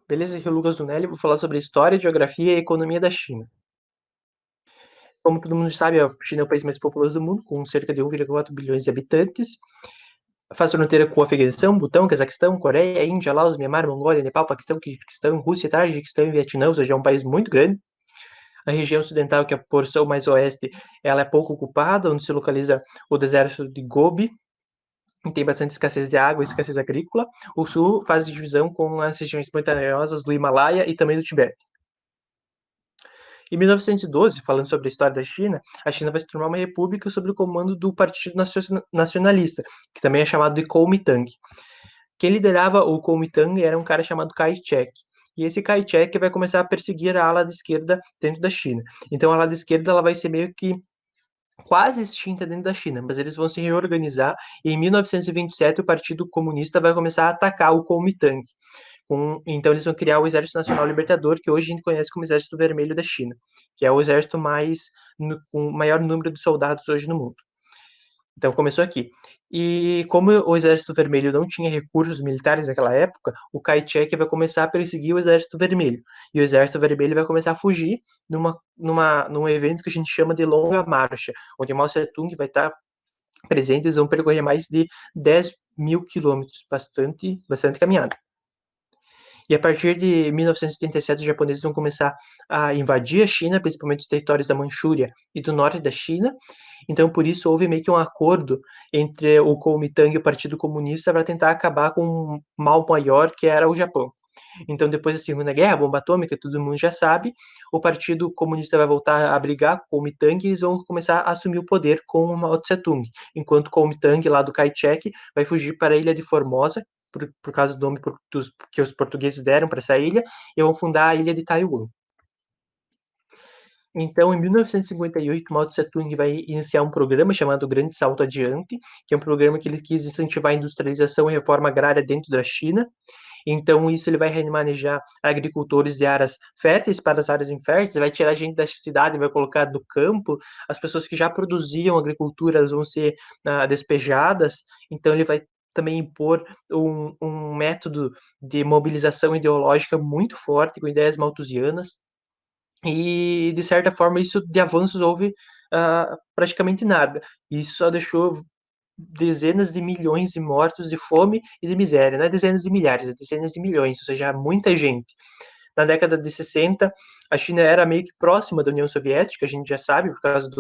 Beleza? Aqui é o Lucas Dunelli, vou falar sobre a história, geografia e economia da China. Como todo mundo sabe, a China é o país mais populoso do mundo, com cerca de 1,4 bilhões de habitantes. Faz fronteira com o Afeganistão, Butão, Cazaquistão, Coreia, Índia, Laos, Myanmar, Mongólia, Nepal, Paquistão, Quirguistão, Rússia, Tajiquistão e Vietnã, ou seja, é um país muito grande. A região ocidental, que é a porção mais oeste, ela é pouco ocupada, onde se localiza o deserto de Gobi, e tem bastante escassez de água e escassez agrícola. O sul faz divisão com as regiões montanhosas do Himalaia e também do Tibete. Em 1912, falando sobre a história da China, a China vai se tornar uma república sob o comando do Partido Nacionalista, que também é chamado de Kuomintang. Quem liderava o Kuomintang era um cara chamado Kai Shek. E esse Kai Shek vai começar a perseguir a ala de esquerda dentro da China. Então a ala de esquerda ela vai ser meio que quase extinta dentro da China, mas eles vão se reorganizar e em 1927 o Partido Comunista vai começar a atacar o Kuomintang. Então eles vão criar o Exército Nacional Libertador, que hoje a gente conhece como Exército Vermelho da China, que é o exército com o maior número de soldados hoje no mundo. Então começou aqui. E como o Exército Vermelho não tinha recursos militares naquela época, o Kai-shek vai começar a perseguir o Exército Vermelho. E o Exército Vermelho vai começar a fugir num evento que a gente chama de Longa Marcha, onde Mao Tse-tung vai estar presente, eles vão percorrer mais de 10 mil quilômetros, bastante caminhada. E a partir de 1977, os japoneses vão começar a invadir a China, principalmente os territórios da Manchúria e do norte da China. Então, por isso, houve meio que um acordo entre o Kuomintang e o Partido Comunista para tentar acabar com um mal maior, que era o Japão. Então, depois da Segunda Guerra, a bomba atômica, todo mundo já sabe, o Partido Comunista vai voltar a brigar com o Kuomintang e eles vão começar a assumir o poder com o Mao Tse-tung, enquanto o Kuomintang, lá do Kai-shek, vai fugir para a ilha de Formosa, por causa do nome que os portugueses deram para essa ilha, e vão fundar a ilha de Taiwan. Então, em 1958, Mao Tse-tung vai iniciar um programa chamado Grande Salto Adiante, que é um programa que ele quis incentivar a industrialização e reforma agrária dentro da China. Então, isso ele vai remanejar agricultores de áreas férteis para as áreas inférteis, vai tirar a gente da cidade, vai colocar do campo, as pessoas que já produziam agricultura vão ser despejadas, então ele vai também impor um método de mobilização ideológica muito forte, com ideias malthusianas, e de certa forma isso de avanços houve praticamente nada. Isso só deixou dezenas de milhões de mortos de fome e de miséria. Não é dezenas de milhares, é dezenas de milhões, ou seja, muita gente. Na década de 60, a China era meio que próxima da União Soviética, a gente já sabe, por causa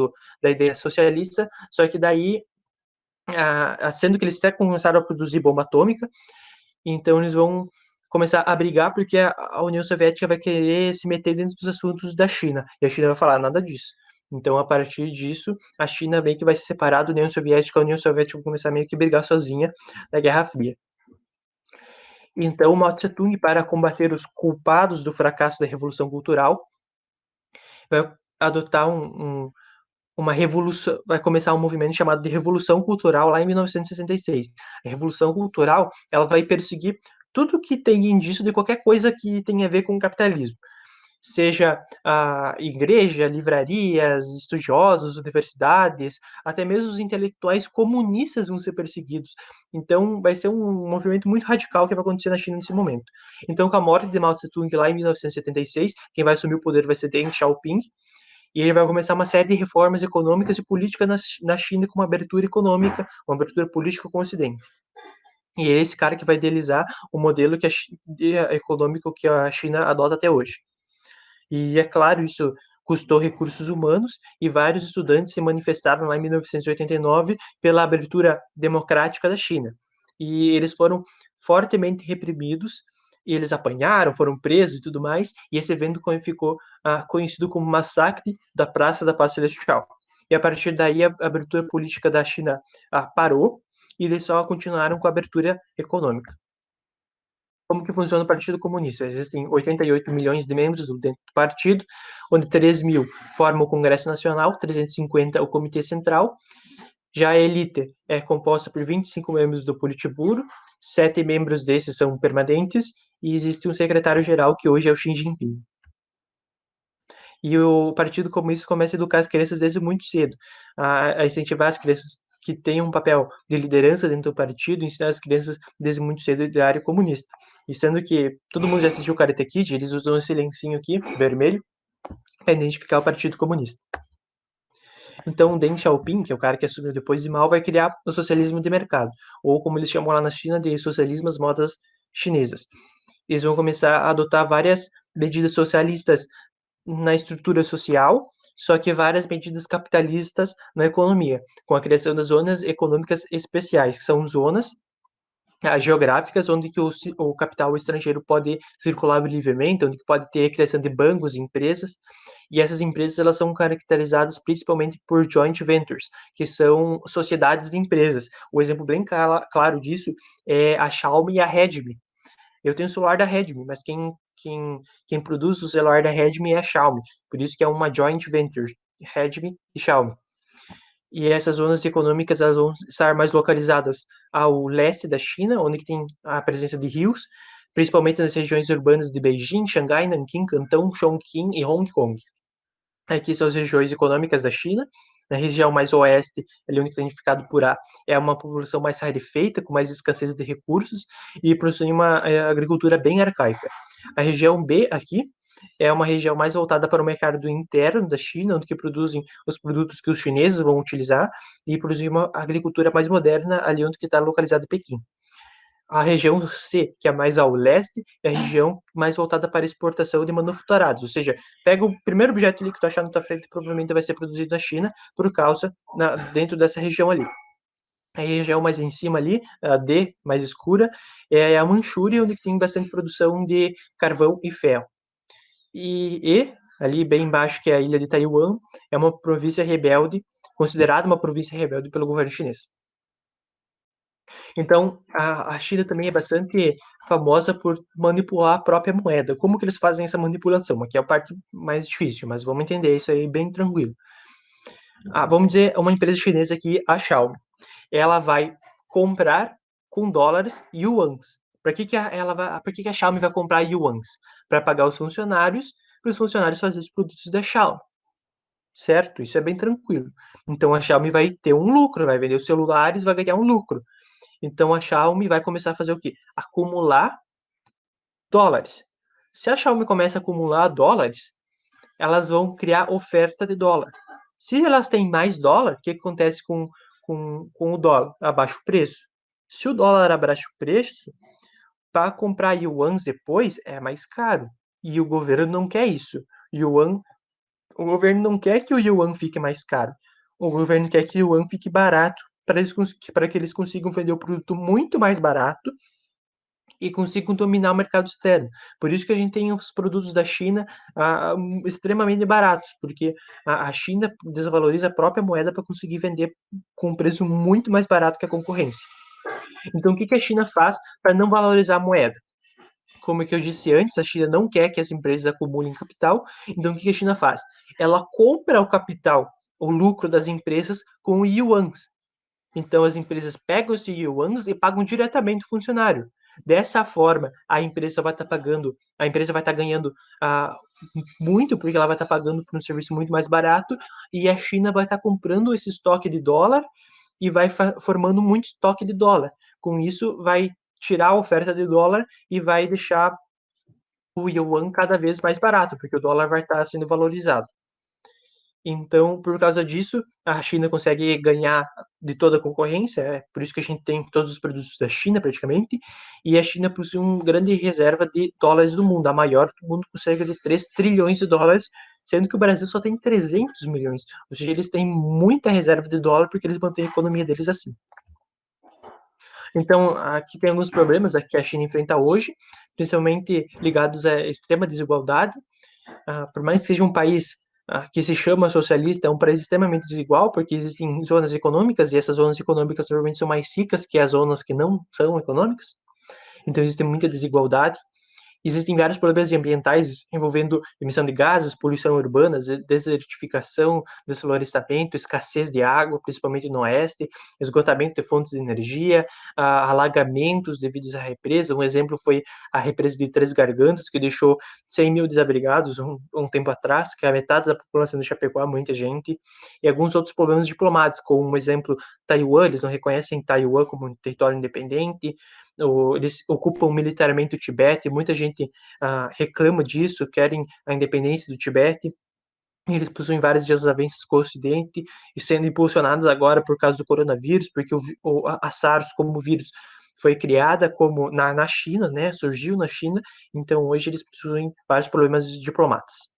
da ideia socialista, só que daí, sendo que eles até começaram a produzir bomba atômica, então eles vão começar a brigar porque a União Soviética vai querer se meter dentro dos assuntos da China. E a China vai falar nada disso. Então, a partir disso, a China meio que vai se separar da União Soviética, a União Soviética vai começar meio que a brigar sozinha na Guerra Fria. Então, Mao Tse-tung, para combater os culpados do fracasso da Revolução Cultural, vai adotar uma revolução, vai começar um movimento chamado de Revolução Cultural lá em 1966. A Revolução Cultural, ela vai perseguir tudo que tem indício de qualquer coisa que tenha a ver com o capitalismo. Seja a igreja, livrarias, estudiosos, universidades, até mesmo os intelectuais comunistas vão ser perseguidos. Então, vai ser um movimento muito radical que vai acontecer na China nesse momento. Então, com a morte de Mao Tse-tung lá em 1976, quem vai assumir o poder vai ser Deng Xiaoping, e ele vai começar uma série de reformas econômicas e políticas na China com uma abertura econômica, uma abertura política com o Ocidente. E é esse cara que vai idealizar o modelo econômico que a China adota até hoje. E é claro, isso custou recursos humanos e vários estudantes se manifestaram lá em 1989 pela abertura democrática da China. E eles foram fortemente reprimidos, e eles apanharam, foram presos e tudo mais, e esse evento ficou conhecido como Massacre da Praça da Paz Celestial. E a partir daí a abertura política da China parou, e eles só continuaram com a abertura econômica. Como que funciona o Partido Comunista? Existem 88 milhões de membros dentro do partido, onde 3 mil formam o Congresso Nacional, 350 o Comitê Central. Já a elite é composta por 25 membros do Politburo, 7 membros desses são permanentes, e existe um secretário-geral, que hoje é o Xi Jinping. E o Partido Comunista começa a educar as crianças desde muito cedo, a incentivar as crianças que tem um papel de liderança dentro do partido, ensinar as crianças desde muito cedo da área comunista. E sendo que todo mundo já assistiu o Karate Kid, eles usam esse lencinho aqui, vermelho, para identificar o Partido Comunista. Então, Deng Xiaoping, que é o cara que assumiu depois de Mao, vai criar o socialismo de mercado, ou como eles chamam lá na China, de socialismo às modas chinesas. Eles vão começar a adotar várias medidas socialistas na estrutura social, só que várias medidas capitalistas na economia, com a criação das zonas econômicas especiais, que são zonas geográficas onde que o capital estrangeiro pode circular livremente, onde que pode ter criação de bancos, empresas, e essas empresas elas são caracterizadas principalmente por joint ventures, que são sociedades de empresas. O exemplo bem claro disso é a Xiaomi e a Redmi. Eu tenho o celular da Redmi, mas quem produz o celular da Redmi é a Xiaomi, por isso que é uma joint venture, Redmi e Xiaomi. E essas zonas econômicas elas vão estar mais localizadas ao leste da China, onde que tem a presença de rios, principalmente nas regiões urbanas de Beijing, Xangai, Nanquim, Cantão, Chongqing e Hong Kong. Aqui são as regiões econômicas da China. Na região mais oeste, ali onde está identificado por A, é uma população mais rarefeita, com mais escassez de recursos e possui uma agricultura bem arcaica. A região B aqui é uma região mais voltada para o mercado interno da China, onde que produzem os produtos que os chineses vão utilizar e produzir uma agricultura mais moderna ali onde que está localizado Pequim. A região C, que é mais ao leste, é a região mais voltada para exportação de manufaturados, ou seja, pega o primeiro objeto ali que tu achar na tua frente, provavelmente vai ser produzido na China, por causa dentro dessa região ali. A região mais em cima ali, a D, mais escura, é a Manchúria, onde tem bastante produção de carvão e ferro. E ali bem embaixo, que é a ilha de Taiwan, é uma província rebelde, considerada uma província rebelde pelo governo chinês. Então, a China também é bastante famosa por manipular a própria moeda. Como que eles fazem essa manipulação? Aqui é a parte mais difícil, mas vamos entender isso aí bem tranquilo. Vamos dizer, uma empresa chinesa aqui, a Xiaomi, ela vai comprar com dólares yuans. Para que a Xiaomi vai comprar yuans? Para pagar os funcionários, para os funcionários fazerem os produtos da Xiaomi. Certo? Isso é bem tranquilo. Então a Xiaomi vai ter um lucro, vai vender os celulares, vai ganhar um lucro. Então a Xiaomi vai começar a fazer o quê? Acumular dólares. Se a Xiaomi começa a acumular dólares, elas vão criar oferta de dólar. Se elas têm mais dólar, o que acontece com o dólar? Abaixa o preço. Se o dólar abaixa o preço, para comprar yuans depois é mais caro. E o governo não quer isso. O governo não quer que o yuan fique mais caro. O governo quer que o yuan fique barato para que eles consigam vender o produto muito mais barato e consigam dominar o mercado externo. Por isso que a gente tem os produtos da China extremamente baratos, porque a China desvaloriza a própria moeda para conseguir vender com um preço muito mais barato que a concorrência. Então, o que a China faz para não valorizar a moeda? Como que eu disse antes, a China não quer que as empresas acumulem capital, então o que a China faz? Ela compra o capital, o lucro das empresas com yuans. Então as empresas pegam esses yuans e pagam diretamente o funcionário. Dessa forma, a empresa vai estar ganhando muito, porque ela vai estar pagando por um serviço muito mais barato, e a China vai estar comprando esse estoque de dólar e vai formando muito estoque de dólar. Com isso, vai tirar a oferta de dólar e vai deixar o yuan cada vez mais barato, porque o dólar vai estar sendo valorizado. Então, por causa disso, a China consegue ganhar de toda a concorrência, é por isso que a gente tem todos os produtos da China, praticamente, e a China possui uma grande reserva de dólares do mundo, a maior do mundo, com cerca de 3 trilhões de dólares, sendo que o Brasil só tem 300 milhões. Ou seja, eles têm muita reserva de dólar porque eles mantêm a economia deles assim. Então, aqui tem alguns problemas que a China enfrenta hoje, principalmente ligados à extrema desigualdade. Por mais que seja um país que se chama socialista, é um país extremamente desigual, porque existem zonas econômicas, e essas zonas econômicas normalmente são mais ricas que as zonas que não são econômicas. Então, existe muita desigualdade. Existem vários problemas ambientais envolvendo emissão de gases, poluição urbana, desertificação, desflorestamento, escassez de água, principalmente no oeste, esgotamento de fontes de energia, alagamentos devidos à represa. Um exemplo foi a represa de Três Gargantas, que deixou 100 mil desabrigados um tempo atrás, que é a metade da população de Chapecó, muita gente, e alguns outros problemas diplomáticos, como um exemplo, Taiwan, eles não reconhecem Taiwan como um território independente, eles ocupam militarmente o Tibete, muita gente reclama disso, querem a independência do Tibete. Eles possuem várias desavenças com o Ocidente e sendo impulsionados agora por causa do coronavírus, porque a SARS como vírus foi criada como na China, né? Surgiu na China, então hoje eles possuem vários problemas diplomáticos.